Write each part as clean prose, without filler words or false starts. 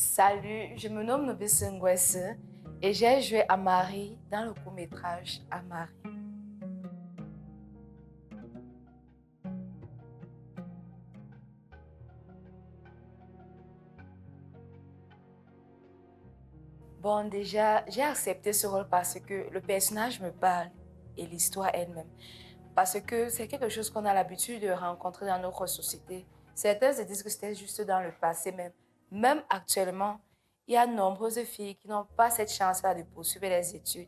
Salut, je me nomme Nobis Ngwese et j'ai joué à Marie dans le court-métrage à Marie. Bon, déjà, j'ai accepté ce rôle parce que le personnage me parle et l'histoire elle-même. Parce que c'est quelque chose qu'on a l'habitude de rencontrer dans notre société. Certains se disent que c'était juste dans le passé même. Même actuellement, il y a de nombreuses filles qui n'ont pas cette chance-là de poursuivre les études.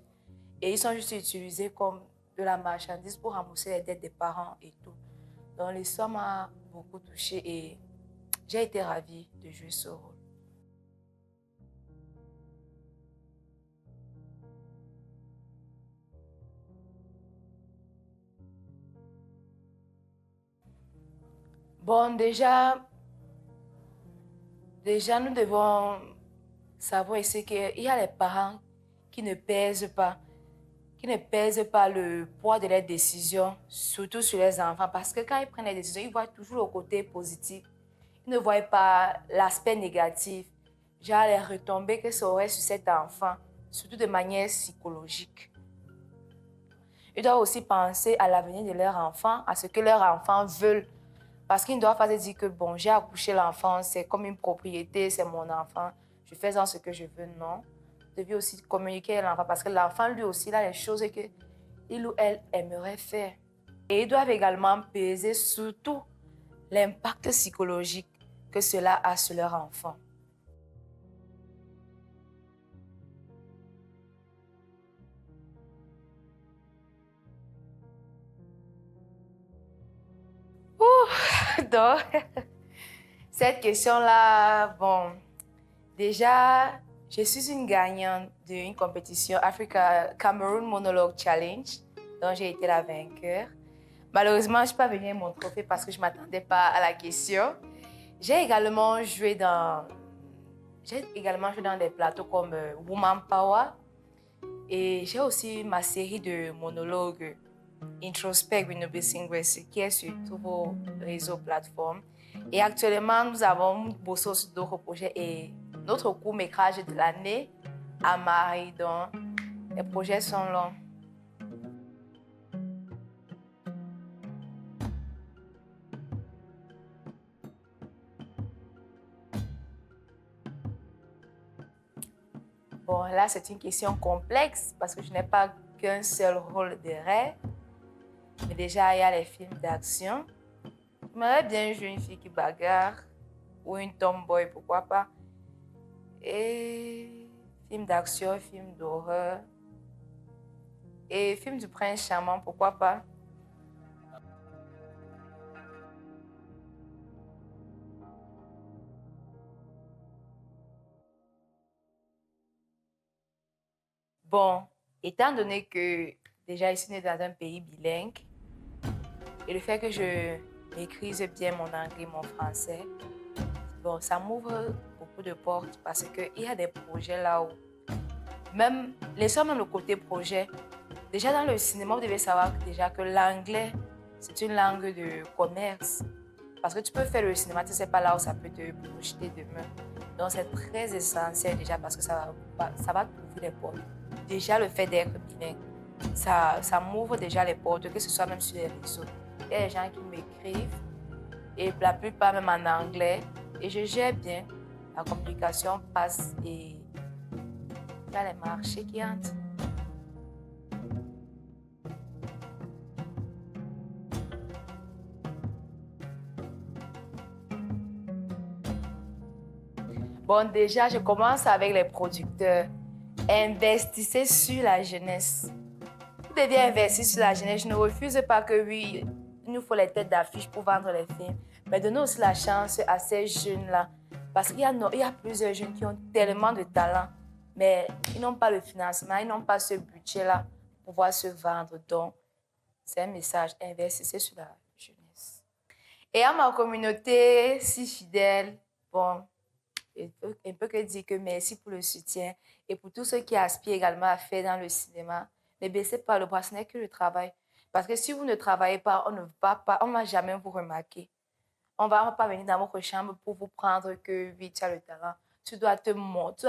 Et ils sont juste utilisés comme de la marchandise pour rembourser les dettes des parents et tout. Donc l'histoire m'a beaucoup touchée et j'ai été ravie de jouer ce rôle. Bon, déjà nous devons savoir ici qu'il y a les parents qui ne pèsent pas, qui ne pèsent pas le poids de leurs décisions, surtout sur les enfants, parce que quand ils prennent les décisions, ils voient toujours le côté positif. Ils ne voient pas l'aspect négatif, genre les retombées que ça aurait sur cet enfant, surtout de manière psychologique. Ils doivent aussi penser à l'avenir de leur enfant, à ce que leurs enfants veulent. Parce qu'ils ne doivent pas se dire que, bon, j'ai accouché l'enfant, c'est comme une propriété, c'est mon enfant, je fais en ce que je veux. Non. Vous devez aussi communiquer à l'enfant parce que l'enfant, lui aussi, il a les choses qu'il ou elle aimerait faire. Et ils doivent également peser surtout l'impact psychologique que cela a sur leur enfant. Donc, cette question-là, bon, déjà, je suis une gagnante d'une compétition Africa Cameroon Monologue Challenge, dont j'ai été la vainqueur. Malheureusement, je ne suis pas venue avec mon trophée parce que je ne m'attendais pas à la question. J'ai également joué dans des plateaux comme Woman Power et j'ai aussi ma série de monologues Introspect with Nobis Ngwese qui est sur tous vos réseaux plateformes. Et actuellement, nous avons bossé sur d'autres projets et notre court-métrage de l'année à Marie. Donc, les projets sont longs. Bon, là, c'est une question complexe parce que je n'ai pas qu'un seul rôle de rêve. Mais déjà, il y a les films d'action. J'aimerais bien jouer une fille qui bagarre ou une tomboy, pourquoi pas. Et films d'action, films d'horreur. Et film du prince charmant, pourquoi pas. Bon, étant donné que déjà ici, on est dans un pays bilingue, et le fait que je maîtrise bien mon anglais, mon français, bon, ça m'ouvre beaucoup de portes parce qu'il y a des projets là où, même, laissons même le côté projet, déjà dans le cinéma, vous devez savoir déjà que l'anglais, c'est une langue de commerce. Parce que tu peux faire le cinéma, tu ne sais pas là où ça peut te projeter demain. Donc c'est très essentiel déjà parce que ça va t'ouvrir les portes. Déjà le fait d'être bilingue, ça m'ouvre déjà les portes, que ce soit même sur les réseaux. Il y a des gens qui m'écrivent et la plupart même en anglais et je gère bien. La communication passe et il y a les marchés qui entrent. Bon, déjà, je commence avec les producteurs. Investissez sur la jeunesse. Vous devez investir sur la jeunesse. Je ne refuse pas que oui, il nous faut les têtes d'affiche pour vendre les films. Mais donnez aussi la chance à ces jeunes-là. Parce il y a plusieurs jeunes qui ont tellement de talent, mais ils n'ont pas le financement, ils n'ont pas ce budget-là pour pouvoir se vendre. Donc, c'est un message, investissez sur la jeunesse. Et à ma communauté si fidèle, bon, on peut que dire que merci pour le soutien et pour tous ceux qui aspirent également à faire dans le cinéma. Ne baissez pas le bras, ce n'est que le travail. Parce que si vous ne travaillez pas, on ne va jamais vous remarquer. On ne va pas venir dans votre chambre pour vous prendre que oui, tu as le talent. tu dois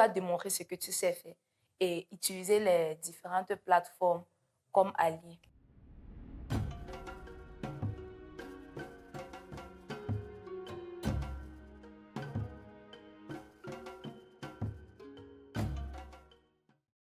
démontrer ce que tu sais faire et utiliser les différentes plateformes comme alliés.